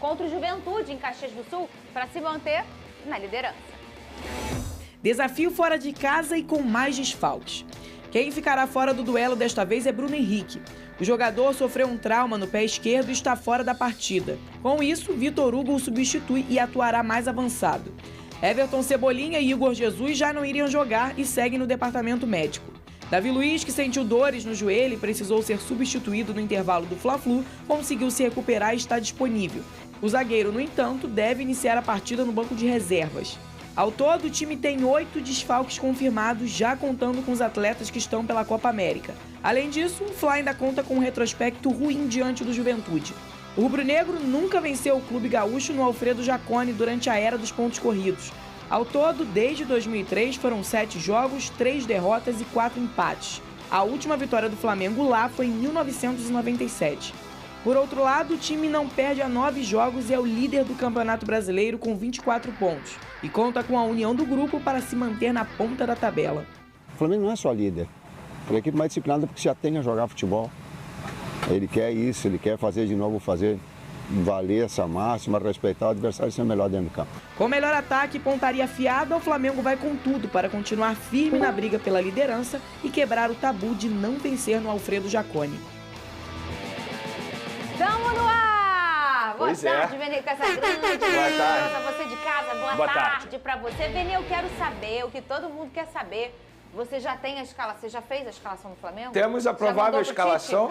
contra o Juventude em Caxias do Sul para se manter na liderança. Desafio fora de casa e com mais desfalques. Quem ficará fora do duelo desta vez é Bruno Henrique. O jogador sofreu um trauma no pé esquerdo e está fora da partida. Com isso, Vitor Hugo o substitui e atuará mais avançado. Everton Cebolinha e Igor Jesus já não iriam jogar e seguem no departamento médico. Davi Luiz, que sentiu dores no joelho e precisou ser substituído no intervalo do Fla-Flu, conseguiu se recuperar e está disponível. O zagueiro, no entanto, deve iniciar a partida no banco de reservas. Ao todo, o time tem 8 desfalques confirmados, já contando com os atletas que estão pela Copa América. Além disso, o Fla ainda conta com um retrospecto ruim diante do Juventude. O rubro-negro nunca venceu o clube gaúcho no Alfredo Jaconi durante a era dos pontos corridos. Ao todo, desde 2003, foram 7 jogos, 3 derrotas e 4 empates. A última vitória do Flamengo lá foi em 1997. Por outro lado, o time não perde há 9 jogos e é o líder do Campeonato Brasileiro com 24 pontos. E conta com a união do grupo para se manter na ponta da tabela. O Flamengo não é só líder. É a equipe mais disciplinada porque já tem a jogar futebol. Ele quer isso, ele quer fazer de novo, fazer valer essa máxima, respeitar o adversário e ser melhor dentro do campo. Com melhor ataque e pontaria afiada, o Flamengo vai com tudo para continuar firme na briga pela liderança e quebrar o tabu de não vencer no Alfredo Jaconi. Tamo no ar! Boa tarde, Vene, com essa grande Boa tarde. pra você de casa. Boa tarde pra você. Vene, eu quero saber, o que todo mundo quer saber. Você já tem a escalação? Você já fez a escalação do Flamengo? Temos a provável Já escalação.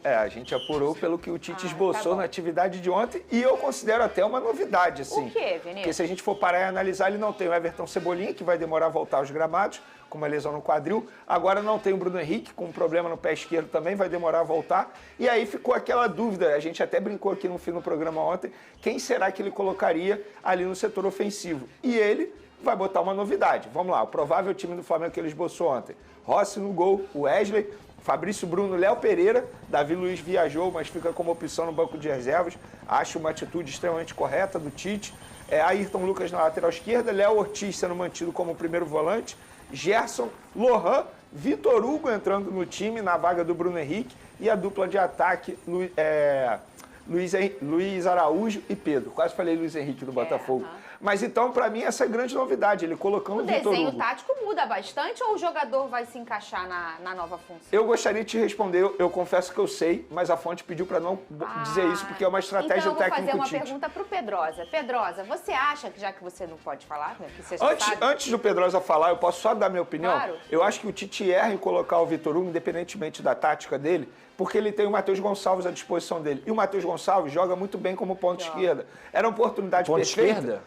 A gente apurou pelo que o Tite esboçou na atividade de ontem e eu considero até uma novidade, assim. O quê, Vinícius? Porque se a gente for parar e analisar, ele não tem o Everton Cebolinha, que vai demorar a voltar aos gramados, com uma lesão no quadril. Agora não tem o Bruno Henrique, com um problema no pé esquerdo também, vai demorar a voltar. E aí ficou aquela dúvida, a gente até brincou aqui no fim do programa ontem, quem será que ele colocaria ali no setor ofensivo? E ele vai botar uma novidade. Vamos lá, o provável time do Flamengo que ele esboçou ontem. Rossi no gol, Wesley, Fabrício Bruno, Léo Pereira, Davi Luiz viajou, mas fica como opção no banco de reservas. Acho uma atitude extremamente correta do Tite. Ayrton Lucas na lateral esquerda, Léo Ortiz sendo mantido como primeiro volante, Gerson, Lohan, Vitor Hugo entrando no time na vaga do Bruno Henrique e a dupla de ataque, Luiz Araújo e Pedro. Quase falei Luiz Henrique do Botafogo. Mas então, para mim, essa é a grande novidade, ele colocando o Vitor Hugo. O desenho tático muda bastante ou o jogador vai se encaixar na nova função? Eu gostaria de te responder, eu confesso que eu sei, mas a fonte pediu para não dizer isso, porque é uma estratégia técnica Então eu vou fazer uma Tite. pergunta para o Pedrosa. Pedrosa, você acha que, já que você não pode falar, né, que você já sabe... Antes do Pedrosa falar, eu posso só dar minha opinião? Claro. Eu acho que o Tite erra em colocar o Vitor Hugo, independentemente da tática dele, porque ele tem o Matheus Gonçalves à disposição dele. E o Matheus Gonçalves joga muito bem como ponta esquerda. Era uma oportunidade Ponta perfeita. esquerda?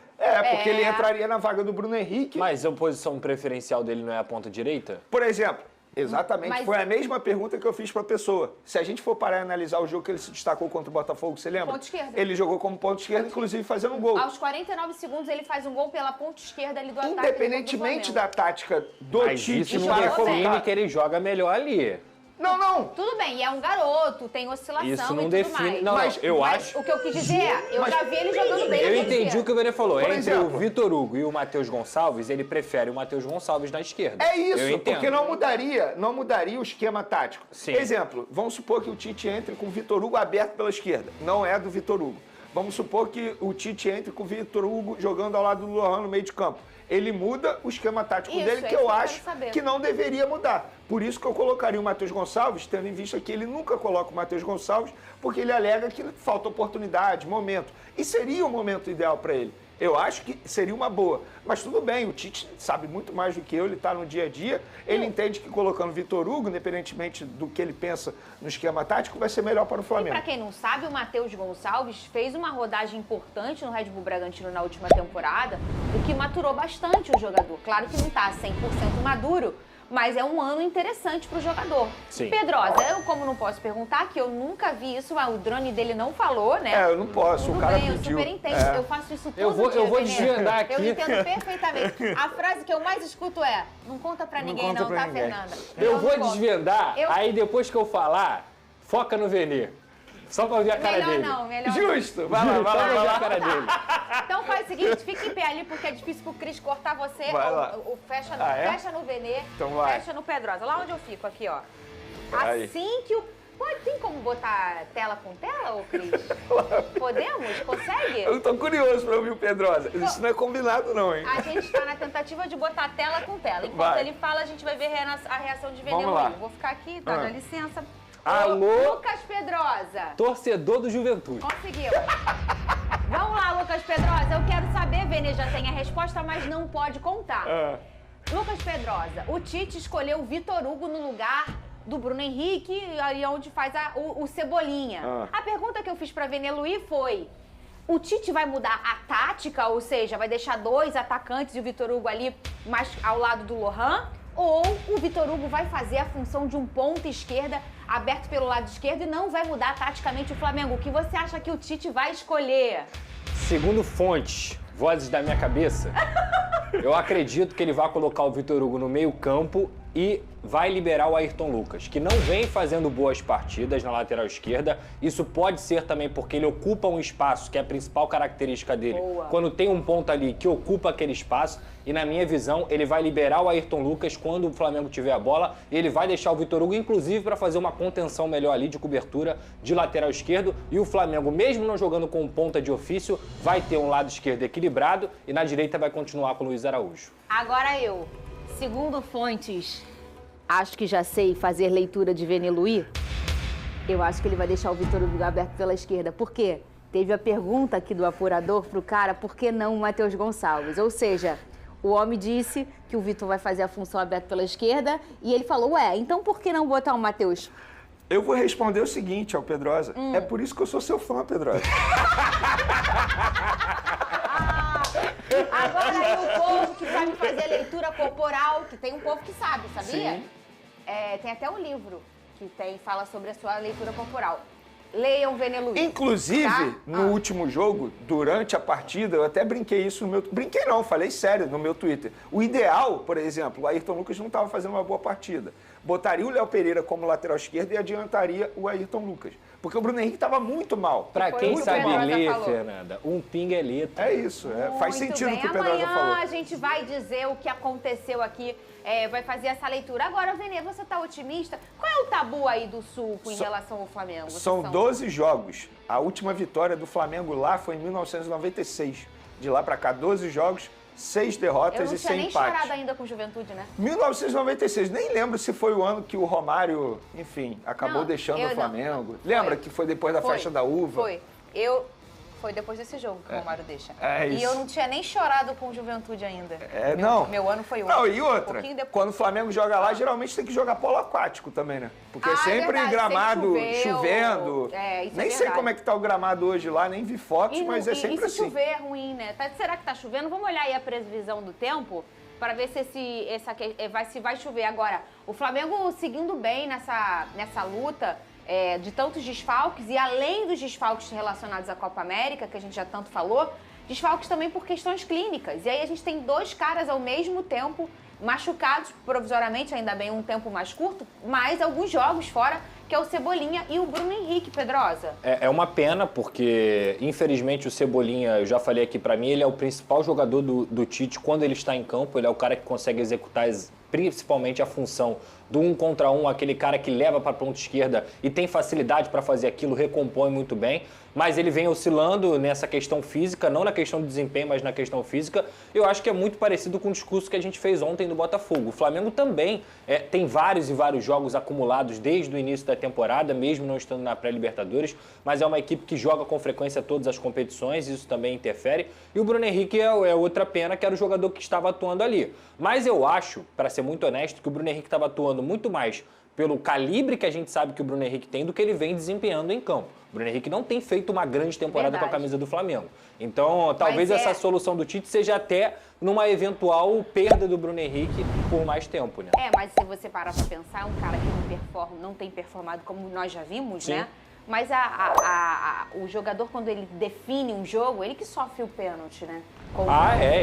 Porque ele entraria na vaga do Bruno Henrique. Mas a posição preferencial dele não é a ponta direita? Por exemplo, exatamente, Mas... foi a mesma pergunta que eu fiz para a pessoa. Se a gente for parar e analisar o jogo que ele se destacou contra o Botafogo, você lembra? Ponta esquerda. Ele jogou como ponta esquerda, inclusive fazendo um gol. Aos 49 segundos ele faz um gol pela ponta esquerda ali do ataque. Independentemente da tática do Mas Tite isso não para define colocar... que ele joga melhor ali. Não. Tudo bem, e é um garoto, tem oscilação Isso não e tudo define... mais. Não, Mas eu acho... O que eu quis dizer é, eu já vi ele jogando bem. Eu entendi o que o Vene falou. Por Entre exemplo, o Vitor Hugo e o Matheus Gonçalves, ele prefere o Matheus Gonçalves na esquerda. É Eu isso, entendo. porque não mudaria o esquema tático. Sim. Exemplo, vamos supor que o Tite entre com o Vitor Hugo aberto pela esquerda. Não é do Vitor Hugo. Vamos supor que o Tite entre com o Vitor Hugo jogando ao lado do Lohan no meio de campo. Ele muda o esquema tático dele, que eu acho que não deveria mudar. Por isso que eu colocaria o Matheus Gonçalves, tendo em vista que ele nunca coloca o Matheus Gonçalves, porque ele alega que falta oportunidade, momento. E seria o momento ideal para ele. Eu acho que seria uma boa. Mas tudo bem, o Tite sabe muito mais do que eu, ele está no dia a dia. Ele entende que colocando Vitor Hugo, independentemente do que ele pensa no esquema tático, vai ser melhor para o Flamengo. Para quem não sabe, o Matheus Gonçalves fez uma rodagem importante no Red Bull Bragantino na última temporada, o que maturou bastante o jogador. Claro que não está 100% maduro, mas é um ano interessante para o jogador. Sim. Pedrosa, eu como não posso perguntar, que eu nunca vi isso, mas o drone dele não falou, né? Eu não posso, Tudo o cara bem, pediu. eu super entendo, eu faço isso todo dia, Eu vou Veneno. desvendar aqui. Eu entendo perfeitamente. A frase que eu mais escuto é, não conta pra ninguém conta não, pra tá, ninguém. Fernanda? Eu vou não conto. desvendar, Eu- aí depois que eu falar, foca no Vene. Só pra ver a cara Melhor dele. não, melhor Justo, vai lá, Só pra ver a cara não. dele. Então faz o seguinte, fique em pé ali, porque é difícil pro Cris cortar você. Vai lá. Fecha, Ah, é? fecha no Venê, Então vai. fecha no Pedrosa. Lá onde eu fico, aqui, ó. Aí. Assim que Tem como botar tela com tela, ô Cris? Podemos? Consegue? Eu tô curioso pra ouvir o Pedrosa. Isso não é combinado não, hein? A gente tá na tentativa de botar tela com tela. Enquanto Vai. ele fala, a gente vai ver a reação de Vamos Venelo. lá. Vou ficar aqui, tá? Dá licença. Alô? Ô, Lucas Pedrosa. Torcedor do Juventude. Conseguiu. Vamos lá, Lucas Pedrosa. Eu quero saber, Vene já tem a resposta, mas não pode contar. Lucas Pedrosa, o Tite escolheu o Vitor Hugo no lugar do Bruno Henrique, aí onde faz o Cebolinha. A pergunta que eu fiz pra Vene Luiz foi: o Tite vai mudar a tática, ou seja, vai deixar 2 atacantes e o Vitor Hugo ali mais ao lado do Lohan? Ou o Vitor Hugo vai fazer a função de um ponta esquerda aberto pelo lado esquerdo e não vai mudar taticamente o Flamengo? O que você acha que o Tite vai escolher? Segundo fontes, vozes da minha cabeça, eu acredito que ele vai colocar o Vitor Hugo no meio-campo e vai liberar o Ayrton Lucas, que não vem fazendo boas partidas na lateral esquerda. Isso pode ser também porque ele ocupa um espaço, que é a principal característica dele. Boa. Quando tem um ponto ali que ocupa aquele espaço, e na minha visão, ele vai liberar o Ayrton Lucas quando o Flamengo tiver a bola, e ele vai deixar o Vitor Hugo, inclusive, para fazer uma contenção melhor ali de cobertura de lateral esquerdo, e o Flamengo, mesmo não jogando com ponta de ofício, vai ter um lado esquerdo equilibrado, e na direita vai continuar com o Luiz Araújo. Agora eu, segundo fontes, acho que já sei fazer leitura de Vene Luiz. Eu acho que ele vai deixar o Vitor Hugo aberto pela esquerda. Por quê? Teve a pergunta aqui do apurador pro cara, por que não o Matheus Gonçalves? Ou seja, o homem disse que o Vitor vai fazer a função aberta pela esquerda e ele falou, então por que não botar o Matheus? Eu vou responder o seguinte ao Pedrosa. É por isso que eu sou seu fã, Pedrosa. Agora aí o povo que sabe fazer leitura corporal, que tem um povo que sabe, sabia? Sim. Tem até um livro que fala sobre a sua leitura corporal. Leiam Vene Luiz. Inclusive, tá? no último jogo, durante a partida, eu até brinquei isso no meu... Brinquei não, falei sério no meu Twitter. O ideal, por exemplo, o Ayrton Lucas não estava fazendo uma boa partida. Botaria o Léo Pereira como lateral esquerdo e adiantaria o Ayrton Lucas. Porque o Bruno Henrique estava muito mal. Pra Foi quem o que o sabe Pedrosa ler, falou. Fernanda, um pinga é letra. É isso, faz Muito sentido o bem. que o Pedrosa Amanhã falou. a gente vai dizer o que aconteceu aqui, vai fazer essa leitura. Agora, Vene, você tá otimista? Qual é o tabu aí do Sul em relação ao Flamengo? Vocês São 12 jogos. A última vitória do Flamengo lá foi em 1996. De lá pra cá, 12 jogos, 6 Eu derrotas não e tinha 100 nem empates. chorado ainda com Juventude, né? 1996, nem lembro se foi o ano que o Romário, enfim, acabou Não, deixando eu o não. Flamengo. Foi. Lembra que foi depois da faixa da uva? Foi. Foi depois desse jogo que o Romário deixa. É E isso. eu não tinha nem chorado com Juventude ainda. Não. Meu ano foi outro. Não, e Um outra, pouquinho depois. quando o Flamengo joga lá, geralmente tem que jogar polo aquático também, né? Porque Ah, é sempre verdade, gramado sempre choveu. chovendo. Isso é Nem sei verdade. como é que tá o gramado hoje lá, nem vi fotos, mas é sempre e se assim. chover é ruim, né? Será que tá chovendo? Vamos olhar aí a previsão do tempo para ver se vai chover. Agora, o Flamengo seguindo bem nessa luta de tantos desfalques e além dos desfalques relacionados à Copa América, que a gente já tanto falou, desfalques também por questões clínicas. E aí a gente tem 2 caras ao mesmo tempo machucados provisoriamente, ainda bem um tempo mais curto, mas alguns jogos fora, que é o Cebolinha e o Bruno Henrique, Pedrosa. É uma pena, porque infelizmente o Cebolinha, eu já falei aqui, pra mim, ele é o principal jogador do Tite quando ele está em campo, ele é o cara que consegue executar principalmente a função do 1 contra 1, aquele cara que leva para a ponta esquerda e tem facilidade para fazer aquilo, recompõe muito bem, mas ele vem oscilando nessa questão física, não na questão de desempenho, mas na questão física. Eu acho que é muito parecido com o discurso que a gente fez ontem do Botafogo. O Flamengo também tem vários e vários jogos acumulados desde o início da temporada, mesmo não estando na pré-Libertadores, mas é uma equipe que joga com frequência todas as competições, isso também interfere. E o Bruno Henrique é outra pena, que era o jogador que estava atuando ali. Mas eu acho, para ser muito honesto, que o Bruno Henrique estava atuando muito mais pelo calibre que a gente sabe que o Bruno Henrique tem do que ele vem desempenhando em campo. O Bruno Henrique não tem feito uma grande temporada com a camisa do Flamengo. Então, talvez essa solução do Tite seja até numa eventual perda do Bruno Henrique por mais tempo, né? Mas se você parar pra pensar, é um cara que não tem performado como nós já vimos, Sim. né? Mas o jogador, quando ele define um jogo, ele que sofre o pênalti, né?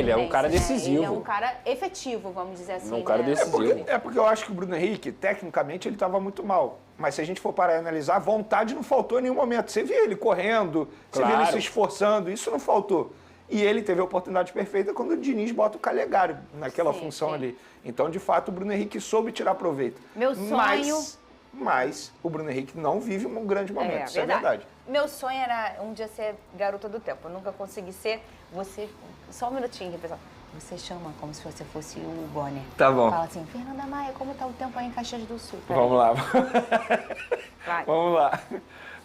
Ele é um cara decisivo. Ele é um cara efetivo, vamos dizer assim. Um cara decisivo. Porque eu acho que o Bruno Henrique, tecnicamente, ele estava muito mal. Mas se a gente for parar e analisar, vontade não faltou em nenhum momento. Você via ele correndo, você via ele se esforçando, isso não faltou. E ele teve a oportunidade perfeita quando o Diniz bota o Calegari naquela função ali. Então, de fato, o Bruno Henrique soube tirar proveito. Meu sonho mas o Bruno Henrique não vive um grande momento, isso é verdade. Meu sonho era um dia ser garota do tempo. Eu nunca consegui ser. Você. Só um minutinho aqui, pessoal. Você chama como se você fosse o Bonner. Tá bom. Fala assim, Fernanda Maia, como tá o tempo aí em Caxias do Sul? Vamos lá. Vai. Vamos lá.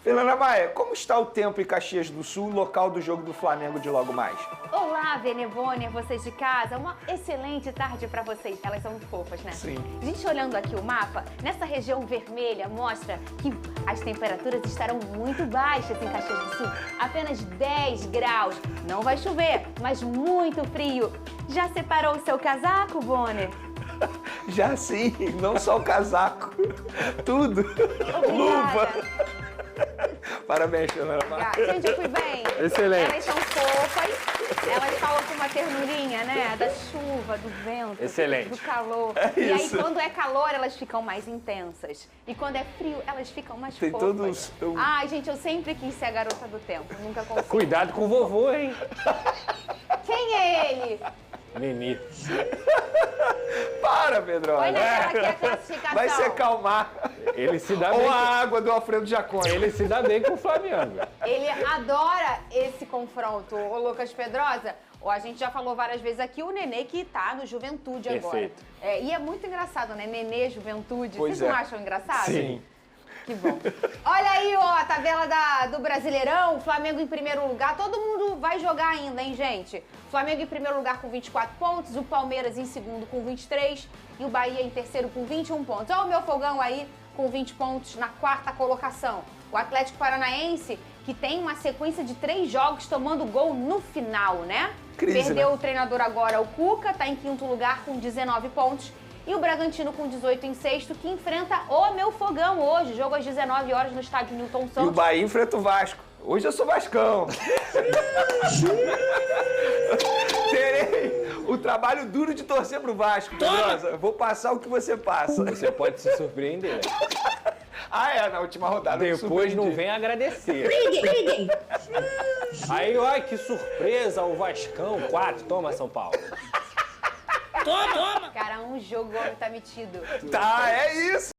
Fernanda Maia, como está o tempo em Caxias do Sul, local do jogo do Flamengo de logo mais? Olá, Vene Bonner, vocês de casa. Uma excelente tarde para vocês. Elas são muito fofas, né? Sim. Gente, olhando aqui o mapa, nessa região vermelha mostra que as temperaturas estarão muito baixas em Caxias do Sul. Apenas 10 graus. Não vai chover, mas muito frio. Já separou o seu casaco, Bonner? Já sim, não só o casaco, tudo. Luva. Parabéns, Fernanda Maia. Gente, eu fui bem. Excelente. Elas são fofas, elas falam com uma ternurinha, né? Da chuva, do vento, Excelente. do calor. E aí, quando é calor, elas ficam mais intensas. E quando é frio, elas ficam mais Tem fofas. todos... Ai, gente, eu sempre quis ser a garota do tempo. Nunca consegui. Cuidado com o vovô, hein? Quem é ele? Nini. Para, Pedro. Olha aquela que é a classificação. Vai se acalmar. Ele se dá Ou bem. a água do Alfredo Jaconi. Ele se dá bem com o Flamengo. Ele adora esse confronto, o Lucas Pedrosa. A gente já falou várias vezes aqui, o Nenê que tá no Juventude Perfeito. agora. E é muito engraçado, né? Nenê, Juventude. Pois Vocês não é. acham engraçado? Sim. Que bom. Olha aí, ó, a tabela do Brasileirão, Flamengo em primeiro lugar. Todo mundo vai jogar ainda, hein, gente? Flamengo em primeiro lugar com 24 pontos, o Palmeiras em segundo com 23 e o Bahia em terceiro com 21 pontos. Olha o meu fogão aí com 20 pontos na quarta colocação. O Atlético Paranaense, que tem uma sequência de 3 jogos tomando gol no final, né? Crise, Perdeu né? o treinador agora, o Cuca, tá em quinto lugar com 19 pontos. E o Bragantino com 18 em sexto, que enfrenta o meu fogão hoje. Jogo às 19 horas no estádio Newton E o Santos. Bahia enfrenta o Vasco. Hoje eu sou Vascão. Terei o trabalho duro de torcer pro Vasco, Pedrosa. Vou passar o que você passa. Você pode se surpreender. Na última rodada. eu me Depois não surpreendi. vem agradecer. Aí, olha que surpresa, o Vascão 4. Toma, São Paulo. Cara, um jogo o homem tá metido. Tá, é isso.